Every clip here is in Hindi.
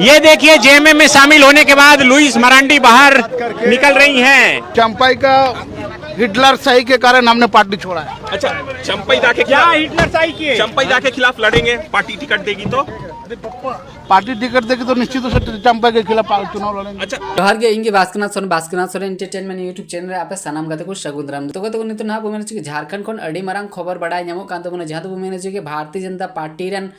ये देखिए जेएमएम में शामिल होने के बाद लुइस मरांडी बाहर निकल रही हैं। चंपाई का हिटलर शाही के कारण हमने पार्टी छोड़ा है। अच्छा, चंपाईदा के क्या खिलाफ हिटलर शाही की चंपाईदा के खिलाफ लड़ेंगे? पार्टी टिकट देगी तो? पार्टी टिकट देगी तो निश्चित रूप से चंपाई के खिलाफ चुनाव लड़ेंगे। अच्छा, जोहार गे इंगे भास्करनाथ सोरेन एंटरटेनमेंट यूट्यूब चैनल आप सानाम गाते को सगुन तो को नित ना बुमेन झारखंड खन अड़ी मारांग खबर बड़ा नामो कान तबना जहां तो women Bharatiya Janata party run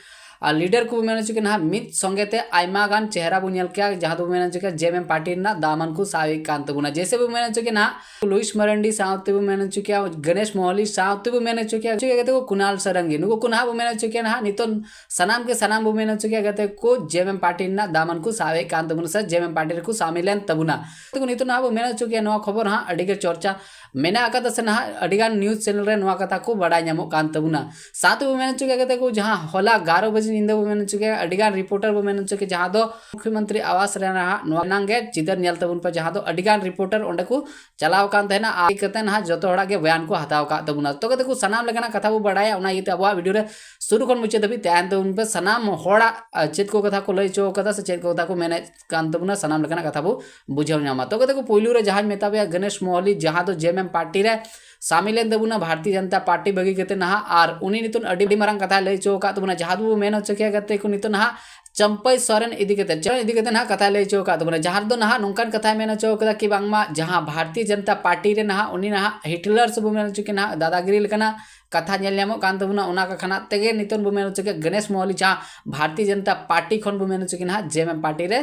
leader को बुमेन ना मित संगेते आयमा गान चेहरा बुनियल क्या जहां तो बुमेन जेएमएम पार्टी ना दामन को सावे कान तबना जैसे बुमेन ना लुइस मरांडी सावते बुमेन क्या गणेश मोहली सावते बुमेन क्या गते को कुणाल सरंगी नुको कुना बुमेन ना नितन सनाम के सनाम बुमेन क्या गते को जेएमएम पार्टी ना दामन को सावे कान तबना से जेएमएम पार्टी को शामिलन तबना तो नितन ना बुमेन क्या नवा खबर हां अडिगे चर्चा मेना आकाता से ना अडिगान न्यूज चैनल रे नवा कथा को बड़ा नामो कान तबना साथ बुमेन क्या गते को जहां होला 11 बजे निंदा बुमेन क्या अडिगान रिपोर्टर बुमेन क्या जहां दो मुख्यमंत्री आवास रे ना नांगे चिदर नेल तबन पर जहां दो अडिगान रिपोर्टर ओंडे को चलाव कान तहना आ कते ना जतो हड़ा के बयान को हताव का तबना तो कते को सनाम लगना कथा वो बड़ाया उना इते अबवा वीडियो रे शुरू खन मुचे दबी तैन तो उन पे सनाम होड़ा चेत को कथा को लई चो कथा से चेत को कथा को मैंने कान तबना सनाम लगना कथा वो बुझाव नामा तो कते को पोइलू रे जहां मेताबे गणेश मोहली जहां दो जेएमएम पार्टी रे शामिलेन तबना भारतीय जनता पार्टी बगी कते ना आर उनी नितुन अडी मारंग कथा लई चो का तबना जहां दो मेन चके गते को नितुन ना चंपाई सोरेन इदी कते ना कथा लई चो का तबना जहां दो ना नोंकान कथा मेन चो कदा कि बांगमा जहां भारतीय जनता पार्टी रे ना उनी ना हिटलर से बुमेन चके ना दादागिरी लेकना कथा नेलमो कान तबना उना का खाना तेगे नितन बुमेन चके गणेश मोहली जहां भारतीय जनता पार्टी खन बुमेन चके ना जेएमएम पार्टी रे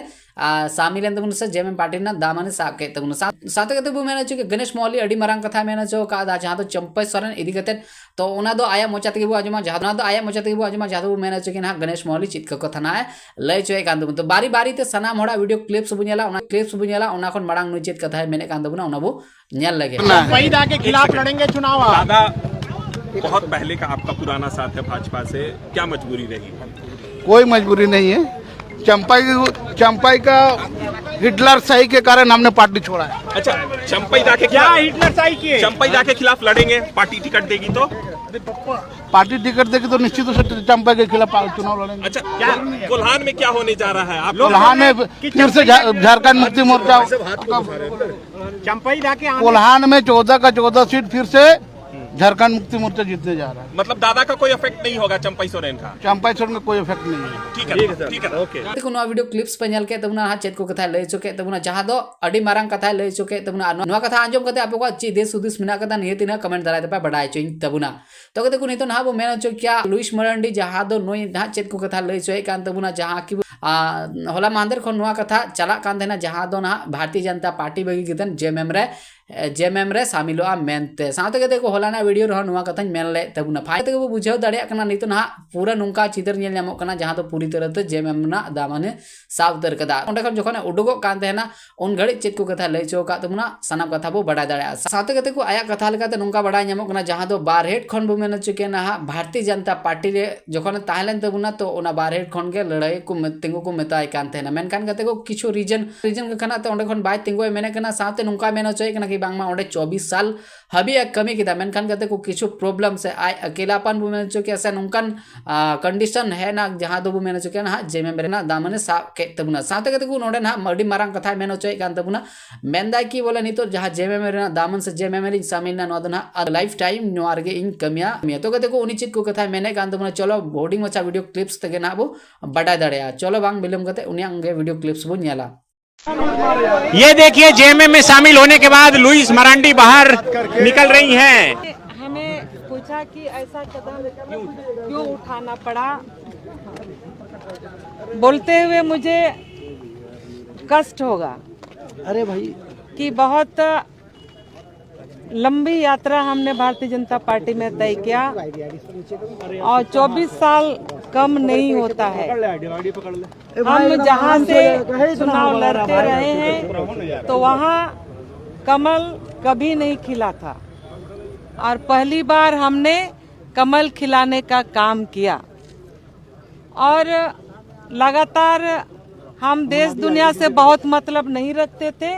शामिलेन तबना से जेएमएम पार्टी ना दामन साब के तबना साथ कते बुमेन चके गणेश मोहली अडी मारंग कथा मेन चो का जहां तो चंपाई सोरेन इदी कते तो उना दो आया मोचा तगे बु आजमा जहां दो आया मोचा तगे बु आजमा जहां दो मेन चके ना गणेश मोहली चित को कथा ना लय चोय कान तबना तो बारी बारी ते सनाम होड़ा वीडियो क्लिप्स बुनेला उना खन मारंग नु चित कथा मेने कान तबना उना बु नेल लगे चंपाईदा के खिलाफ लड़ेंगे चुनाव। दादा बहुत पहले का आपका पुराना साथ है भाजपा से, क्या मजबूरी रही? कोई मजबूरी नहीं है। चंपाई का हिटलर शाही के कारण हमने पार्टी छोड़ा है। अच्छा, चंपाईदा के क्या खिलाफ हिटलर शाही की चंपाईदा के खिलाफ लड़ेंगे? पार्टी टिकट देगी तो? पार्टी टिकट देगी तो निश्चित रूप से चंपाई के खिलाफ चुनाव लड़ेंगे। अच्छा, कोल्हान में क्या होने जा रहा है? आप कोल्हान में फिर से झारखंड मुक्ति मोर्चा चंपाईदा के कोल्हान में 14 का 14 सीट फिर से झारखंड मुक्ति मोर्चा जीतने जा रहा है। मतलब दादा का कोई इफेक्ट नहीं होगा चंपाई सोरेन का? चंपाई सोरेन का कोई इफेक्ट नहीं है। ठीक है, ओके। देखो नवा वीडियो क्लिप्स पे नेल के तबना चेत को कथा लई चोके तबना जहां दो अडी मारंग कथा लई चोके तबना नवा कथा आंजम कते आपको अच्छी देश सुदिस मिना कथा नियति ना कमेंट दाराय पे बढ़ाई चो तबना तो देखो नहीं तो ना वो मेन चो क्या लुइस मरांडी जहां दो नोई ना चेत को कथा लई चोय कान तबना जहां की होला मांदर खन नवा कथा चला कान देना जहां दो ना भारतीय जनता पार्टी बगी गितन जेएमएम रे शामिलोआ मेनते साथे के देखो होला ना वीडियो रह नवा कथा मेन ले तबना फाय तक वो बुझाव दाड़िया कना नहीं तो ना पूरा नुंका चितर नेल नामो कना जहां तो पूरी तरह से जेएमएम ना दामने साव उतर कदा ओंडे खन जखन उडुगो कान तेना उन घड़ी चेत को कथा लई चो का तबना सनाम कथा बो बड़ा दाड़िया साथे के को आया कथा लेकाते नुंका बड़ा नामो कना जहां तो बारहेट खन बो मेन चके ना भारतीय जनता पार्टी रे जखन ताहलेन तबना तो ओना बारहेट खन के लड़ाई को तिंगु को मेताय कान तेना मेन कान कते को किछु रीजन के खाना तो ओंडे खन बाय तिंगु मेने कना साथे नुंका मेन चोय कना बांगमा ओंडे 24 साल हबी एक कमी किदा मेनखान कते को किछु प्रॉब्लम से आय अकेलापन बुमेन चुके ऐसा नुंकन कंडीशन है ना जहां दो बुमेन चुके ना जेएमएम रे ना दामने सा के तबना साथे कते को नोडे ना मडी मारंग कथा मेनो चोय कान तबना मेंदा की बोले नहीं तो जहां जेएमएम रे ना दामन से जेएमएम रे शामिल ना नोदना लाइफ टाइम नोआरगे इन कमिया तो कते को उनिचित को कथा मेने कान तबना चलो बोर्डिंग मचा वीडियो क्लिप्स तगे ना बो बड़ा दड़या चलो बांग बिलम कते उनी अंगे वीडियो क्लिप्स बो नेला। ये देखिए जेएमएम में शामिल होने के बाद लुइस मरांडी बाहर निकल रही हैं। हमें पूछा कि ऐसा कदम क्यों उठाना पड़ा, बोलते हुए मुझे कष्ट होगा। अरे भाई कि बहुत लंबी यात्रा हमने भारतीय जनता पार्टी में तय किया और 24 साल कम नहीं होता है। हम जहां से चुनाव लड़ते रहे हैं तो वहां कमल कभी नहीं खिला था और पहली बार हमने कमल खिलाने का काम किया और लगातार हम देश दुनिया से बहुत मतलब नहीं रखते थे।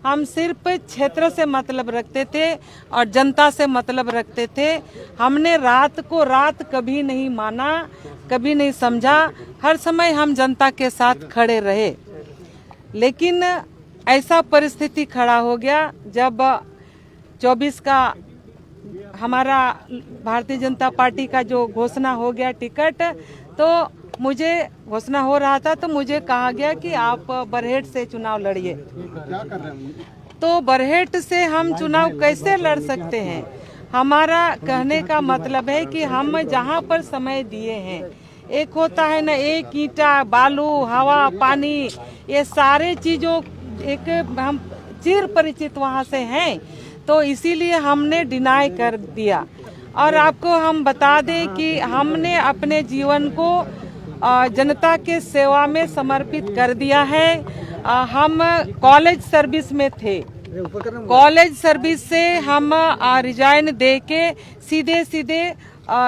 हम सिर्फ क्षेत्र से मतलब रखते थे और जनता से मतलब रखते थे। हमने रात को रात कभी नहीं माना, कभी नहीं समझा हर समय हम जनता के साथ खड़े रहे, लेकिन ऐसा परिस्थिति खड़ा हो गया जब 24 का हमारा भारतीय जनता पार्टी का जो घोषणा हो गया टिकट, तो मुझे घोषणा हो रहा था तो मुझे कहा गया कि आप बरहेट से चुनाव लड़िए। तो बरहेट से हम चुनाव कैसे लड़ सकते हैं? हमारा कहने का मतलब है कि हम जहां पर समय दिए हैं, एक होता है ना, एक ईंटा, बालू, हवा, पानी, ये सारे चीज़ों एक हम चिर परिचित वहाँ से हैं, तो इसीलिए हमने डिनाई कर दिया। और आपको हम बता दें कि हमने अपने जीवन को जनता के सेवा में समर्पित कर दिया है। हम कॉलेज सर्विस में थे, कॉलेज सर्विस से हम रिजाइन दे के सीधे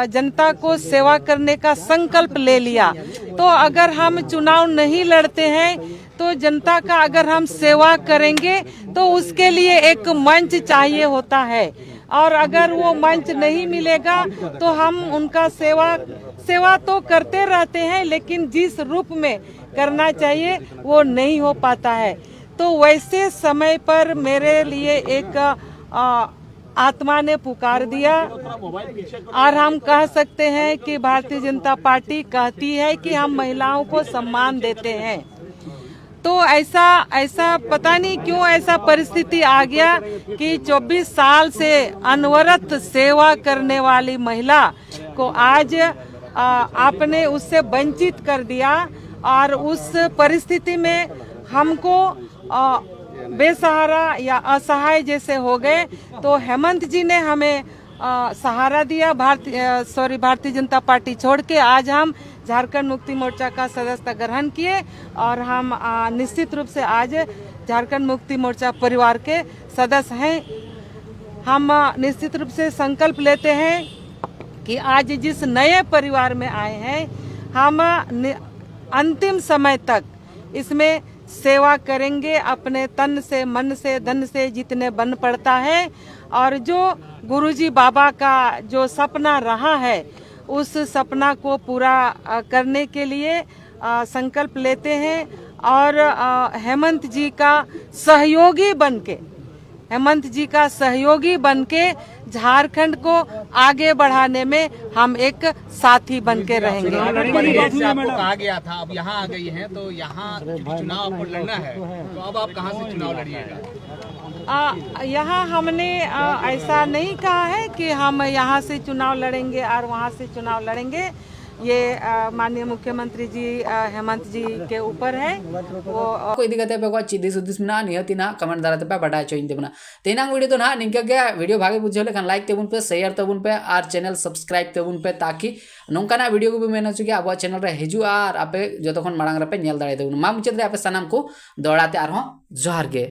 जनता को सेवा करने का संकल्प ले लिया। तो अगर हम चुनाव नहीं लड़ते हैं तो जनता का अगर हम सेवा करेंगे तो उसके लिए एक मंच चाहिए होता है, और अगर वो मंच नहीं मिलेगा तो हम उनका सेवा तो करते रहते हैं, लेकिन जिस रूप में करना चाहिए वो नहीं हो पाता है। तो वैसे समय पर मेरे लिए एक आत्मा ने पुकार दिया, और हम कह सकते हैं कि भारतीय जनता पार्टी कहती है कि हम महिलाओं को सम्मान देते हैं। तो ऐसा पता नहीं क्यों ऐसा परिस्थिति आ गया कि 24 साल से अनवरत सेवा करने वाली महिला को आज आपने उससे वंचित कर दिया, और उस परिस्थिति में हमको बेसहारा या असहाय जैसे हो गए। तो हेमंत जी ने हमें सहारा दिया, भारतीय जनता पार्टी छोड़ के आज हम झारखंड मुक्ति मोर्चा का सदस्यता ग्रहण किए, और हम निश्चित रूप से आज झारखंड मुक्ति मोर्चा परिवार के सदस्य हैं। हम निश्चित रूप से संकल्प लेते हैं कि आज जिस नए परिवार में आए हैं, हम अंतिम समय तक इसमें सेवा करेंगे, अपने तन से, मन से, धन से जितने बन पड़ता है। और जो गुरुजी बाबा का जो सपना रहा है, उस सपना को पूरा करने के लिए संकल्प लेते हैं, और हेमंत जी का सहयोगी बनके झारखंड को आगे बढ़ाने में हम एक साथी बनके रहेंगे। आपको कहा गया था, अब यहाँ आ गई हैं, तो यहाँ चुनाव आपको लड़ना है, तो अब आप कहाँ से चुनाव लड़िएगा? यहाँ हमने ऐसा नहीं कहा है कि हम यहाँ से चुनाव लड़ेंगे और वहाँ से चुनाव लड़ेंगे। ये माननीय मुख्यमंत्री जी हेमंत जी के ऊपर है। वो को इदी कते पे को चिदी सुदिस ना नियति ना कमेंट दाराते पे बड़ा चोइन देबना तेनांग वीडियो तो ना निंका गया वीडियो भागे बुझे लेखन लाइक तेबुन पे शेयर तेबुन पे और चैनल सब्सक्राइब तेबुन पे ताकि नोंकाना वीडियो को भी मेनो चुके अब चैनल रे हिजु और आपे जतखन मांग रे पे नेल दाड़े देबुन मा मुचेद रे आपे सनाम को दौड़ाते आर जोहार गे।